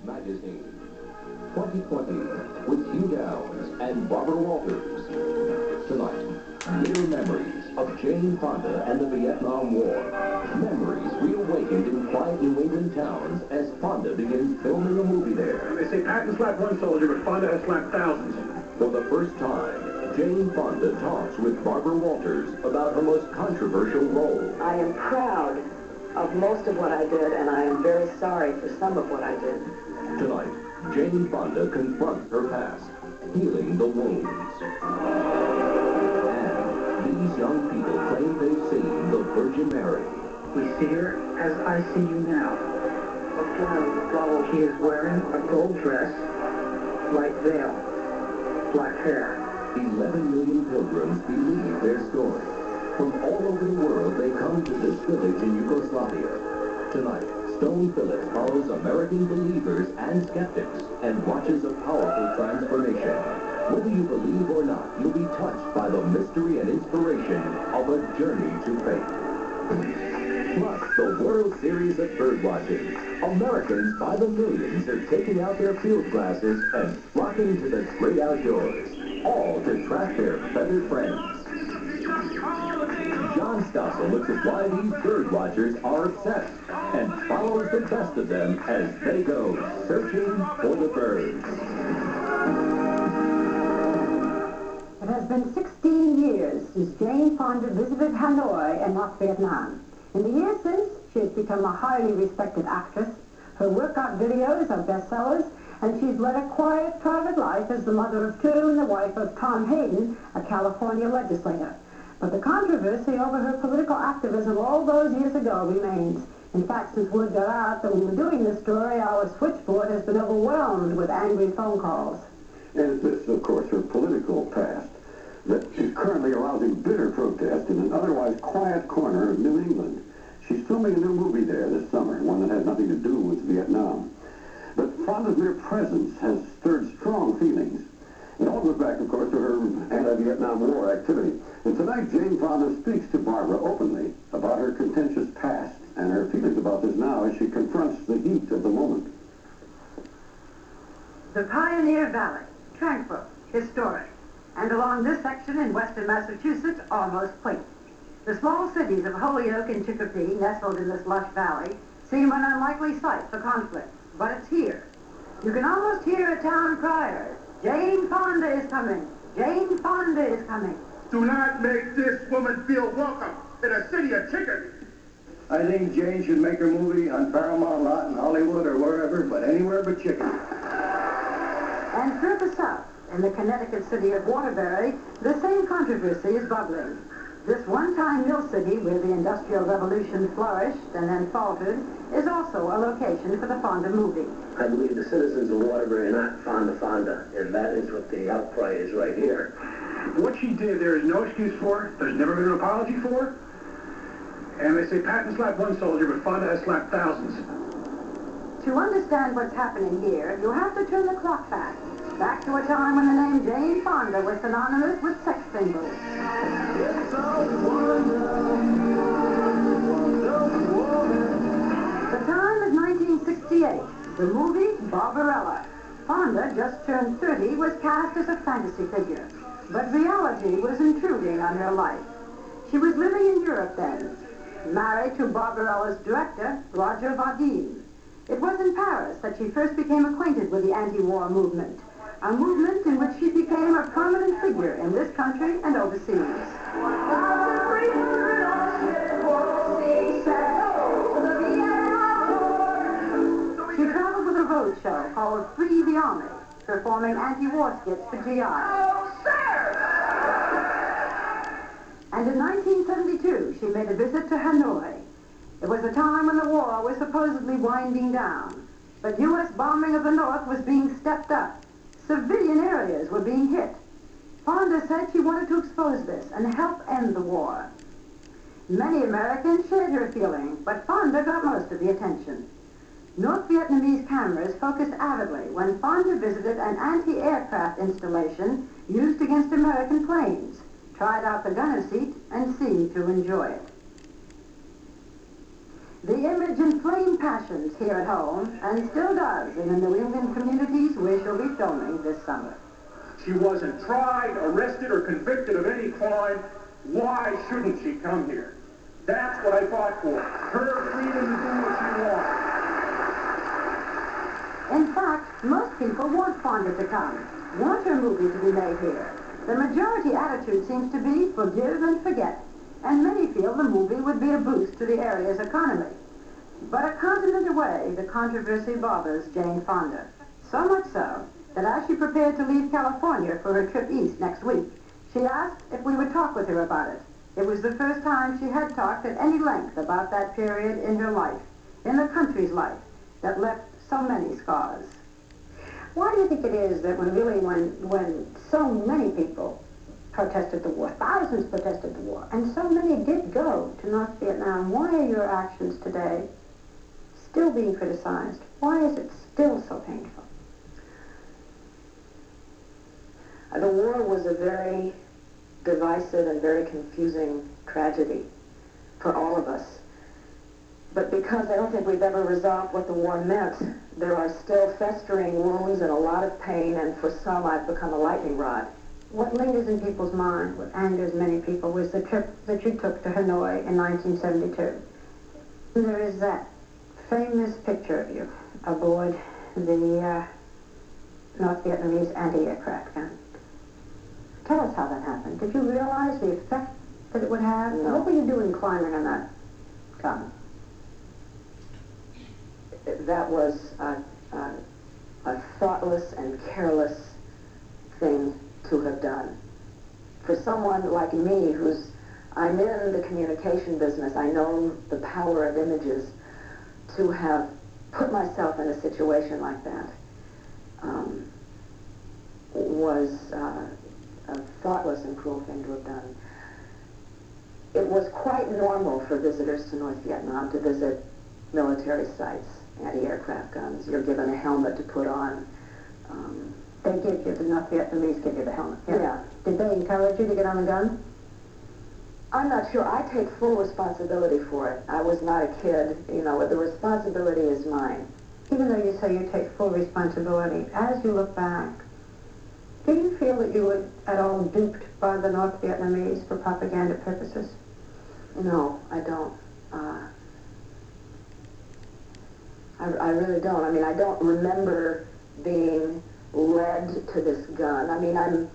Magazine. 2020 with Hugh Downs and Barbara Walters. Tonight, Bitter Memories of Jane Fonda and the Vietnam War. Memories reawakened in quiet New England towns as Fonda begins filming a movie there. They say Patton slapped one soldier, but Fonda has slapped thousands. For the first time, Jane Fonda talks with Barbara Walters about her most controversial role. I am proud of most of what I did, and I am very sorry for some of what I did. Tonight, Jane Fonda confronts her past, healing the wounds. And these young people claim they've seen the Virgin Mary. We see her as I see you now. She is wearing a gold dress, light veil, black hair. 11 million pilgrims believe their story. From all over the world, they come to this village in Yugoslavia. Tonight, Stone Phillips follows American believers and skeptics and watches a powerful transformation. Whether you believe or not, you'll be touched by the mystery and inspiration of a journey to faith. Plus, the World Series of Birdwatching. Americans by the millions are taking out their field glasses and flocking to the great outdoors, all to track their feathered friends. John Stossel looks at why these bird watchers are obsessed and follows the best of them as they go searching for the birds. It has been 16 years since Jane Fonda visited Hanoi and North Vietnam. In the years since, she has become a highly respected actress. Her workout videos are bestsellers, and she's led a quiet, private life as the mother of two and the wife of Tom Hayden, a California legislator. But the controversy over her political activism all those years ago remains. In fact, since word got out that we were doing this story, our switchboard has been overwhelmed with angry phone calls. And it's this, of course, her political past that is currently arousing bitter protest in an otherwise quiet corner of New England. She's filming a new movie there this summer, one that has nothing to do with Vietnam. But Fonda's mere presence has stirred strong feelings. It all goes back, of course, to her anti-Vietnam War activity. And tonight, Jane Fonda speaks to Barbara openly about her contentious past and her feelings about this now as she confronts the heat of the moment. The Pioneer Valley, tranquil, historic, and along this section in western Massachusetts, almost quaint. The small cities of Holyoke and Chicopee, nestled in this lush valley, seem an unlikely site for conflict, but it's here. You can almost hear a town crier. Jane Fonda is coming. Jane Fonda is coming. Do not make this woman feel welcome in a city of chickens. I think Jane should make her movie on Paramount Lot in Hollywood or wherever, but anywhere but chicken. And further south, in the Connecticut city of Waterbury, the same controversy is bubbling. This one-time mill city where the Industrial Revolution flourished and then faltered is also a location for the Fonda movie. I believe the citizens of Waterbury are not Fonda, and that is what the outcry is right here. What she did, there is no excuse for. There's never been an apology for. And they say Patton slapped one soldier, but Fonda has slapped thousands. To understand what's happening here, you have to turn the clock back to a time when the name Jane Fonda was synonymous with sex symbols. The time is 1968. The movie Barbarella. Fonda, just turned 30, was cast as a fantasy figure, but reality was intruding on her life. She was living in Europe then, married to Barbarella's director, Roger Vadim. It was in Paris that she first became acquainted with the anti-war movement, a movement in which she became a prominent figure in this country and overseas. She traveled with a road show called Free the Army, performing anti-war skits for GI. Oh, sir! And in 1972, she made a visit to Hanoi. It was a time when the war was supposedly winding down, but U.S. bombing of the North was being stepped up. Civilian areas were being hit. Fonda said she wanted to expose this and help end the war. Many Americans shared her feeling, but Fonda got most of the attention. North Vietnamese cameras focused avidly when Fonda visited an anti-aircraft installation used against American planes, tried out the gunner seat, and seemed to enjoy it. The image inflamed passions here at home, and still does in the New England communities where she'll be filming this summer. She wasn't tried, arrested, or convicted of any crime. Why shouldn't she come here? That's what I fought for. Her freedom to do what she wants. In fact, most people want Fonda to come, want her movie to be made here. The majority attitude seems to be forgive and forget, and many feel the movie would be a boost to the area's economy. But a continent away, the controversy bothers Jane Fonda. So much so that as she prepared to leave California for her trip east next week, she asked if we would talk with her about it. It was the first time she had talked at any length about that period in her life, in the country's life, that left so many scars. Why do you think it is that when so many people protested the war, thousands protested the war, and so many did go to North Vietnam, why are your actions today still being criticized? Why is it still so painful? The war was a very divisive and very confusing tragedy for all of us. But because I don't think we've ever resolved what the war meant, there are still festering wounds and a lot of pain, and for some I've become a lightning rod. What lingers in people's mind, what angers many people, was the trip that you took to Hanoi in 1972. And there is that famous picture of you aboard the North Vietnamese anti-aircraft gun. Tell us how that happened. Did you realize the effect that it would have? No. What were you doing climbing on that gun? That was a thoughtless and careless thing to have done. For someone like me, I'm in the communication business, I know the power of images, to have put myself in a situation like that was a thoughtless and cruel thing to have done. It was quite normal for visitors to North Vietnam to visit military sites, anti-aircraft guns. You're given a helmet to put on. They give you, the North Vietnamese give you the helmet. Yeah. Did they encourage you to get on the gun? I'm not sure. I take full responsibility for it. I was not a kid. You know, the responsibility is mine. Even though you say you take full responsibility, as you look back, do you feel that you were at all duped by the North Vietnamese for propaganda purposes? No, I don't. I really don't. I mean, I don't remember being led to this gun. I mean, I'm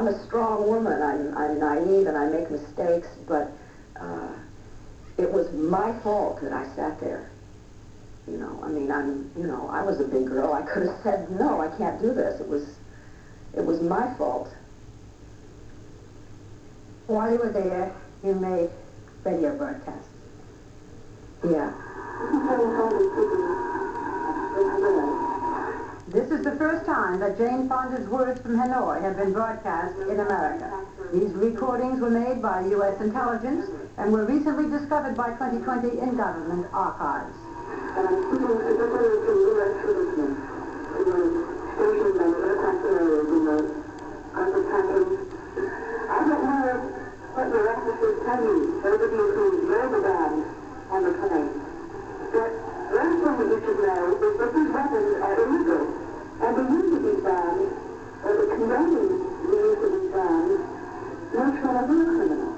a strong woman. I'm naive and I make mistakes, but it was my fault that I sat there. You know, I mean, I was a big girl. I could have said, no, I can't do this. It was my fault. While you were there, you made radio broadcasts. Yeah. This is the first time that Jane Fonda's words from Hanoi have been broadcast in America. These recordings were made by U.S. intelligence and were recently discovered by 2020 in government archives. I don't know what the officers tell you, those of you who drove the band on the plane. But one thing that you should know is that these weapons are illegal, and the use of these bands, or the condoning the use of these bands, makes one a real criminal.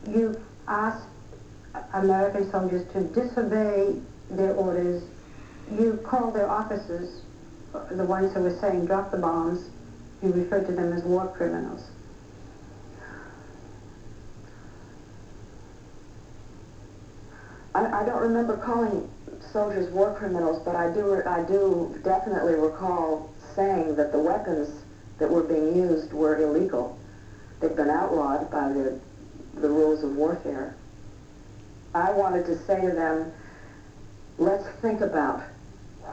You asked American soldiers to disobey their orders. You called their officers, the ones who were saying drop the bombs, you referred to them as war criminals. I don't remember calling soldiers war criminals, but I do definitely recall saying that the weapons that were being used were illegal. They'd been outlawed by the rules of warfare. I wanted to say to them, let's think about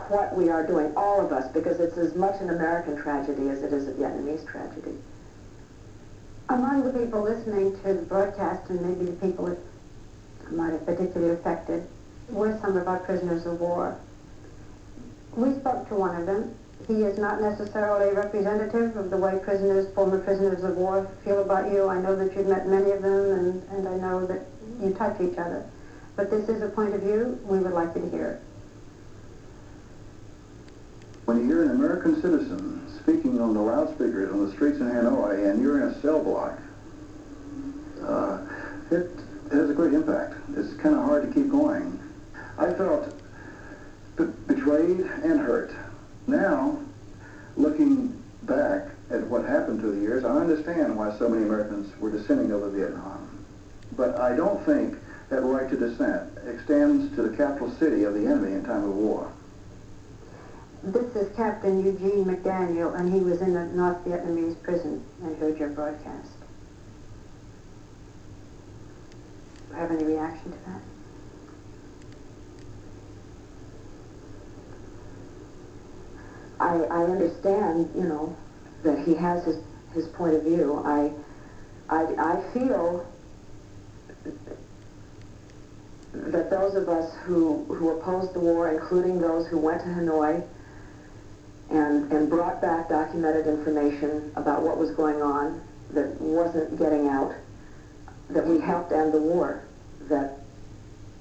what we are doing, all of us, because it's as much an American tragedy as it is a Vietnamese tragedy. Among the people listening to the broadcast, and maybe the people that might have particularly affected, were some of our prisoners of war. We spoke to one of them. He is not necessarily representative of the way former prisoners of war feel about you. I know that you've met many of them, and I know that you touch each other. But this is a point of view. We would like you to hear it. When you hear an American citizen speaking on the loudspeakers on the streets in Hanoi and you're in a cell block, it has a great impact. It's kind of hard to keep going. I felt betrayed and hurt. Now, looking back at what happened through the years, I understand why so many Americans were dissenting over Vietnam. But I don't think that right to dissent extends to the capital city of the enemy in time of war. This is Captain Eugene McDaniel, and he was in a North Vietnamese prison and heard your broadcast. Do you have any reaction to that? I understand, you know, that he has his point of view. I feel that those of us who opposed the war, including those who went to Hanoi and brought back documented information about what was going on that wasn't getting out, that we helped end the war.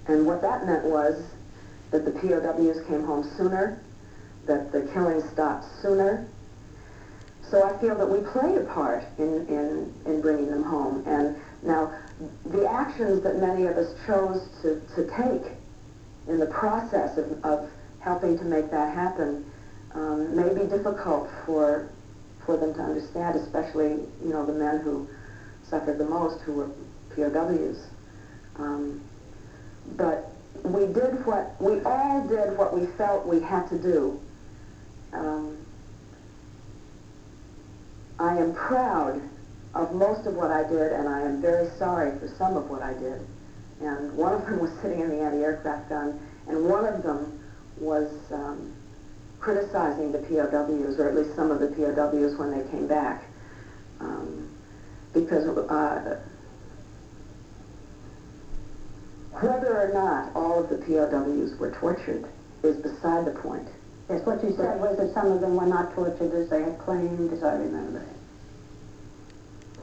And what that meant was that the POWs came home sooner, that the killing stopped sooner. So I feel that we played a part in bringing them home. And now, the actions that many of us chose to take in the process of helping to make that happen may be difficult for them to understand, especially, you know, the men who suffered the most, who were POWs. But we all did what we felt we had to do. I am proud of most of what I did, and I am very sorry for some of what I did. And one of them was sitting in the anti-aircraft gun, and one of them was criticizing the POWs, or at least some of the POWs when they came back. Because whether or not all of the POWs were tortured is beside the point. Yes, what you said was that some of them were not tortured as they had claimed, as I remember.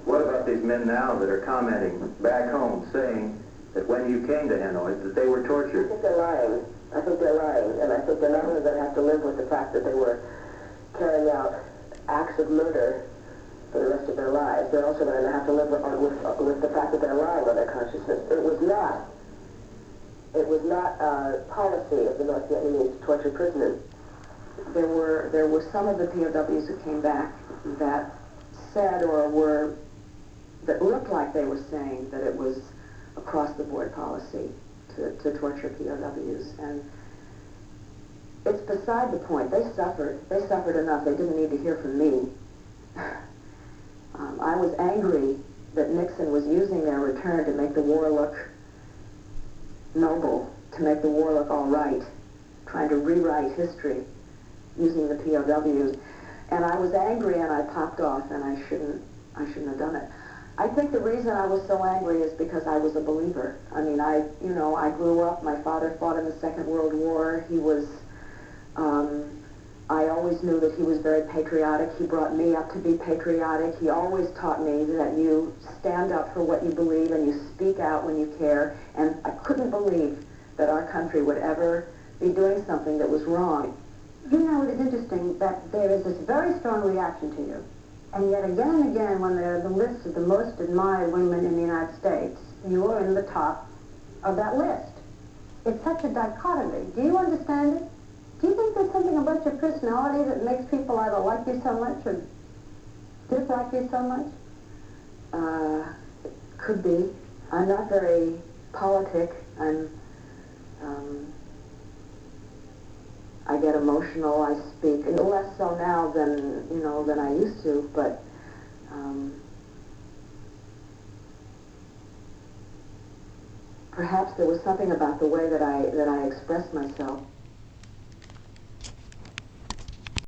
What about these men now that are commenting back home, saying that when you came to Hanoi, that they were tortured? I think they're lying. I think they're lying, and I think they're not only going to have to live with the fact that they were carrying out acts of murder for the rest of their lives. They're also going to have to live with the fact that they're lying on their consciousness. It was not a policy of the North Vietnamese to torture prisoners. There were some of the POWs who came back that said that looked like they were saying that it was across-the-board policy to torture POWs. And it's beside the point. They suffered. They suffered enough. They didn't need to hear from me. I was angry that Nixon was using their return to make the war look noble, to make the war look all right, trying to rewrite history using the POWs. And I was angry, and I popped off, and I shouldn't have done it. I think the reason I was so angry is because I was a believer. I mean, I grew up, my father fought in the Second World War. He was, I always knew that he was very patriotic. He brought me up to be patriotic. He always taught me that you stand up for what you believe and you speak out when you care. And I couldn't believe that our country would ever be doing something that was wrong. You know, it is interesting that there is this very strong reaction to you. And yet again and again, when there are the lists of the most admired women in the United States, you are in the top of that list. It's such a dichotomy. Do you understand it? Do you think there's something about your personality that makes people either like you so much or dislike you so much? Could be. I'm not very politic. I get emotional, I speak, and less so now than I used to, but perhaps there was something about the way that I expressed myself